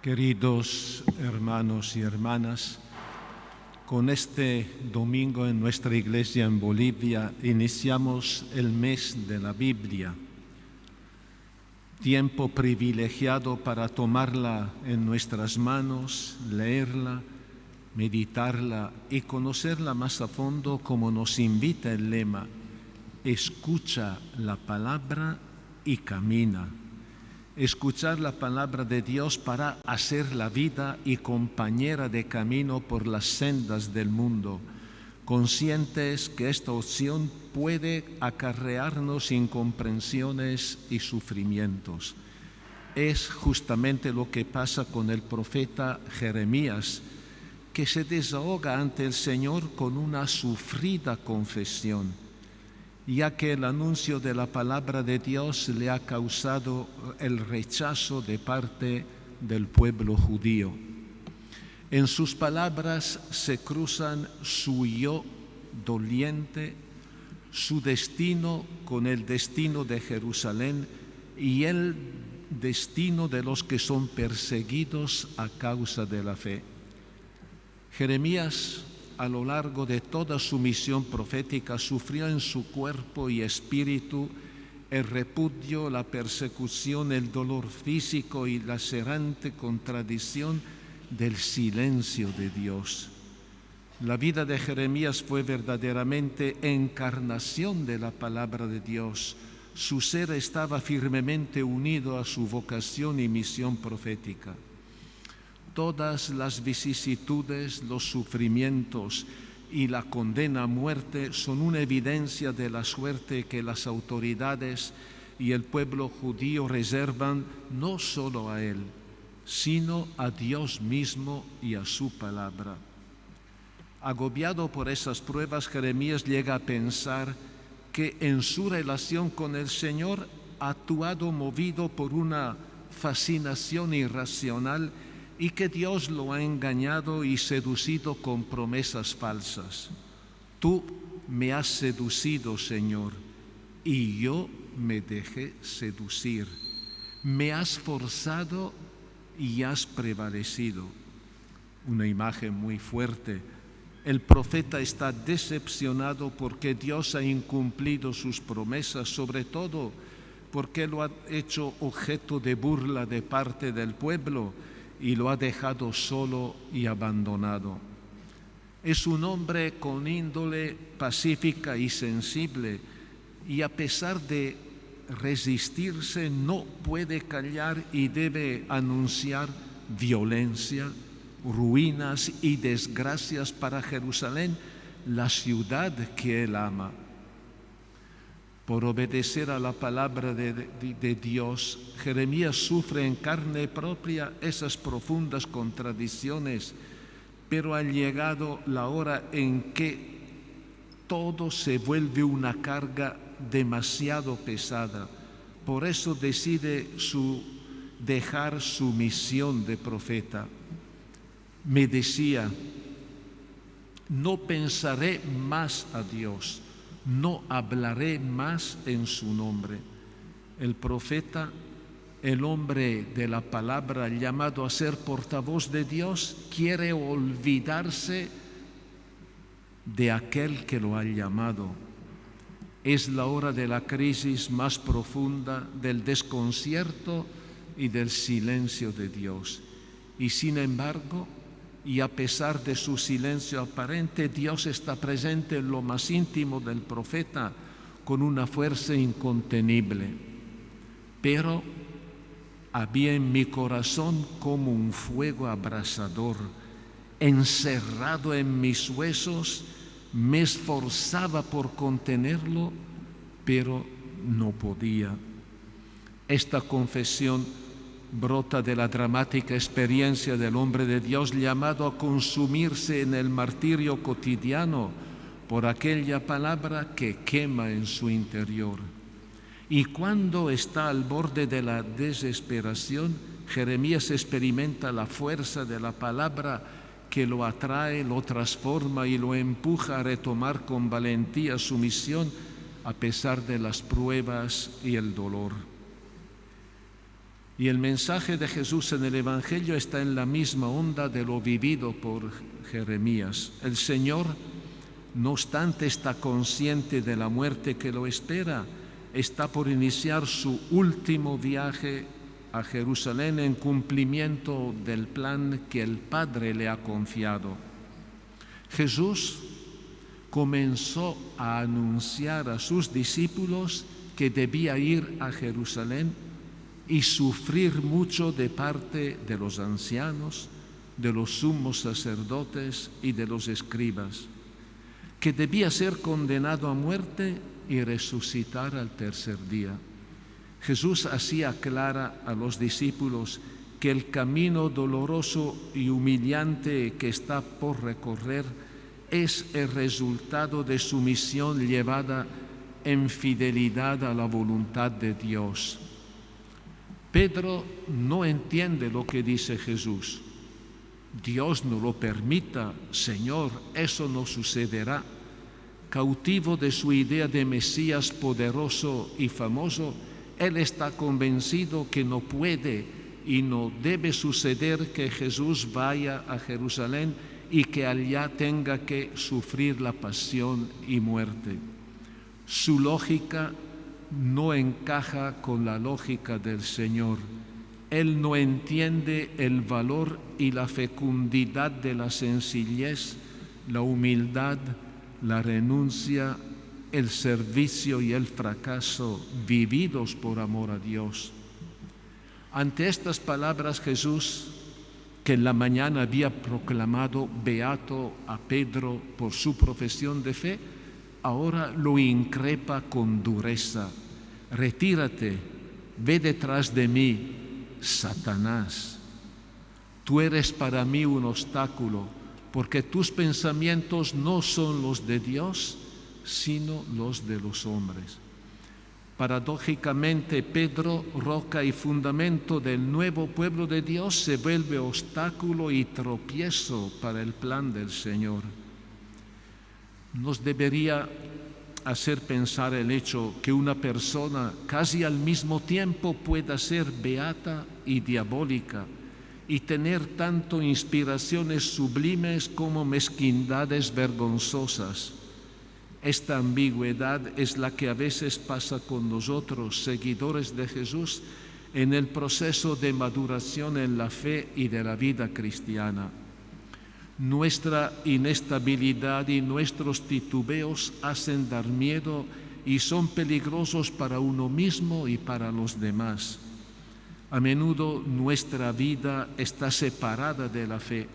Queridos hermanos y hermanas, con este domingo en nuestra iglesia en Bolivia iniciamos el mes de la Biblia, tiempo privilegiado para tomarla en nuestras manos, leerla, meditarla y conocerla más a fondo como nos invita el lema: escucha la palabra y camina. Escuchar la palabra de Dios para hacer la vida y compañera de camino por las sendas del mundo, conscientes que esta opción puede acarrearnos incomprensiones y sufrimientos. Es justamente lo que pasa con el profeta Jeremías, que se desahoga ante el Señor con una sufrida confesión, ya que el anuncio de la palabra de Dios le ha causado el rechazo de parte del pueblo judío. En sus palabras se cruzan su yo doliente, su destino con el destino de Jerusalén y el destino de los que son perseguidos a causa de la fe. Jeremías, a lo largo de toda su misión profética, sufrió en su cuerpo y espíritu el repudio, la persecución, el dolor físico y la lacerante contradicción del silencio de Dios. La vida de Jeremías fue verdaderamente encarnación de la palabra de Dios. Su ser estaba firmemente unido a su vocación y misión profética. Todas las vicisitudes, los sufrimientos y la condena a muerte son una evidencia de la suerte que las autoridades y el pueblo judío reservan no solo a él, sino a Dios mismo y a su palabra. Agobiado por esas pruebas, Jeremías llega a pensar que en su relación con el Señor ha actuado movido por una fascinación irracional y que Dios lo ha engañado y seducido con promesas falsas. Tú me has seducido, Señor, y yo me dejé seducir. Me has forzado y has prevalecido. Una imagen muy fuerte. El profeta está decepcionado porque Dios ha incumplido sus promesas, sobre todo porque lo ha hecho objeto de burla de parte del pueblo y lo ha dejado solo y abandonado. Es un hombre con índole pacífica y sensible, y a pesar de resistirse no puede callar y debe anunciar violencia, ruinas y desgracias para Jerusalén, la ciudad que él ama. Por obedecer a la palabra de Dios, Jeremías sufre en carne propia esas profundas contradicciones, pero ha llegado la hora en que todo se vuelve una carga demasiado pesada. Por eso decide dejar su misión de profeta. Me decía: no pensaré más a Dios, no hablaré más en su nombre. El profeta, el hombre de la palabra llamado a ser portavoz de Dios, quiere olvidarse de aquel que lo ha llamado. Es la hora de la crisis más profunda, del desconcierto y del silencio de Dios. Y sin embargo, y a pesar de su silencio aparente, Dios está presente en lo más íntimo del profeta con una fuerza incontenible. Pero había en mi corazón como un fuego abrasador, encerrado en mis huesos. Me esforzaba por contenerlo, pero no podía. Esta confesión brota de la dramática experiencia del hombre de Dios llamado a consumirse en el martirio cotidiano por aquella palabra que quema en su interior. Y cuando está al borde de la desesperación, Jeremías experimenta la fuerza de la palabra que lo atrae, lo transforma y lo empuja a retomar con valentía su misión a pesar de las pruebas y el dolor. Y el mensaje de Jesús en el Evangelio está en la misma onda de lo vivido por Jeremías. El Señor, no obstante, está consciente de la muerte que lo espera. Está por iniciar su último viaje a Jerusalén en cumplimiento del plan que el Padre le ha confiado. Jesús comenzó a anunciar a sus discípulos que debía ir a Jerusalén y sufrir mucho de parte de los ancianos, de los sumos sacerdotes y de los escribas, que debía ser condenado a muerte y resucitar al tercer día. Jesús hacía clara a los discípulos que el camino doloroso y humillante que está por recorrer es el resultado de su misión llevada en fidelidad a la voluntad de Dios. Pedro no entiende lo que dice Jesús. Dios no lo permita, Señor, eso no sucederá. Cautivo de su idea de Mesías poderoso y famoso, él está convencido que no puede y no debe suceder que Jesús vaya a Jerusalén y que allá tenga que sufrir la pasión y muerte. Su lógica no encaja con la lógica del Señor. Él no entiende el valor y la fecundidad de la sencillez, la humildad, la renuncia, el servicio y el fracaso vividos por amor a Dios. Ante estas palabras, Jesús, que en la mañana había proclamado beato a Pedro por su profesión de fe, ahora lo increpa con dureza. Retírate, ve detrás de mí, Satanás. Tú eres para mí un obstáculo, porque tus pensamientos no son los de Dios, sino los de los hombres. Paradójicamente, Pedro, roca y fundamento del nuevo pueblo de Dios, se vuelve obstáculo y tropiezo para el plan del Señor. Nos debería hacer pensar el hecho que una persona casi al mismo tiempo pueda ser beata y diabólica y tener tanto inspiraciones sublimes como mezquindades vergonzosas. Esta ambigüedad es la que a veces pasa con nosotros, seguidores de Jesús, en el proceso de maduración en la fe y de la vida cristiana. Nuestra inestabilidad y nuestros titubeos hacen dar miedo y son peligrosos para uno mismo y para los demás. A menudo nuestra vida está separada de la fe.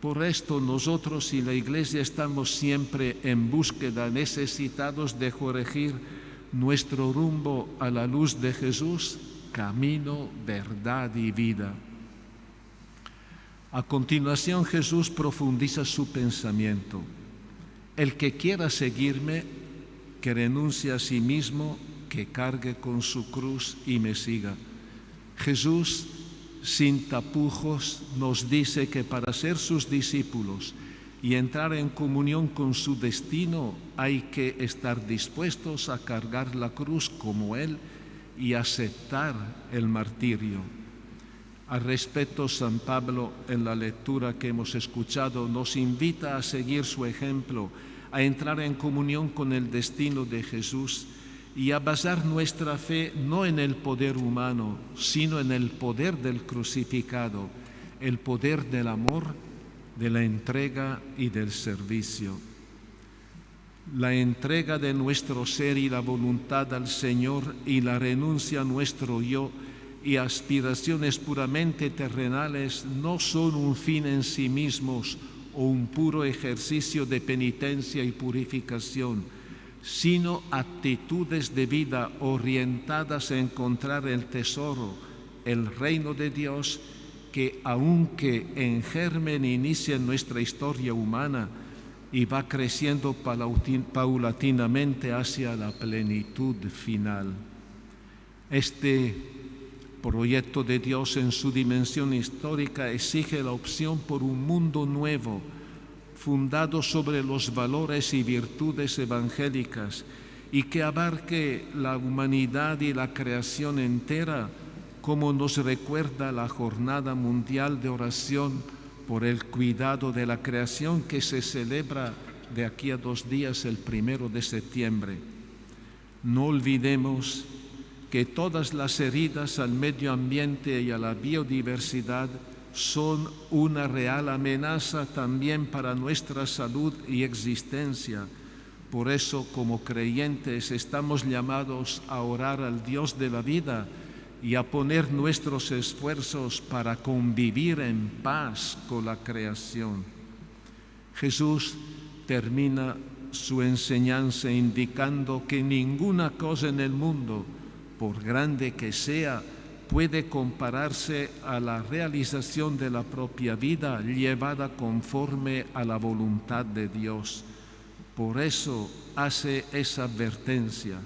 Por esto nosotros y la Iglesia estamos siempre en búsqueda, necesitados de corregir nuestro rumbo a la luz de Jesús, camino, verdad y vida. A continuación, Jesús profundiza su pensamiento. El que quiera seguirme, que renuncie a sí mismo, que cargue con su cruz y me siga. Jesús, sin tapujos, nos dice que para ser sus discípulos y entrar en comunión con su destino hay que estar dispuestos a cargar la cruz como Él y aceptar el martirio. Al respecto, San Pablo, en la lectura que hemos escuchado, nos invita a seguir su ejemplo, a entrar en comunión con el destino de Jesús y a basar nuestra fe no en el poder humano, sino en el poder del crucificado, el poder del amor, de la entrega y del servicio. La entrega de nuestro ser y la voluntad al Señor y la renuncia a nuestro yo y aspiraciones puramente terrenales no son un fin en sí mismos o un puro ejercicio de penitencia y purificación, sino actitudes de vida orientadas a encontrar el tesoro, el reino de Dios, que aunque en germen inicia en nuestra historia humana y va creciendo paulatinamente hacia la plenitud final. Este proyecto de Dios en su dimensión histórica exige la opción por un mundo nuevo, fundado sobre los valores y virtudes evangélicas y que abarque la humanidad y la creación entera, como nos recuerda la Jornada Mundial de Oración por el Cuidado de la Creación que se celebra de aquí a 2 días, el 1 de septiembre. No olvidemos que todas las heridas al medio ambiente y a la biodiversidad son una real amenaza también para nuestra salud y existencia. Por eso, como creyentes, estamos llamados a orar al Dios de la vida y a poner nuestros esfuerzos para convivir en paz con la creación. Jesús termina su enseñanza indicando que ninguna cosa en el mundo, por grande que sea, puede compararse a la realización de la propia vida llevada conforme a la voluntad de Dios. Por eso hace esa advertencia: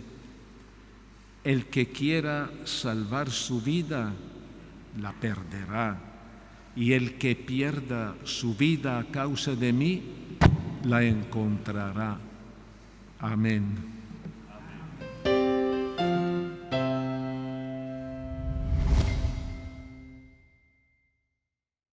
el que quiera salvar su vida, la perderá, y el que pierda su vida a causa de mí, la encontrará. Amén.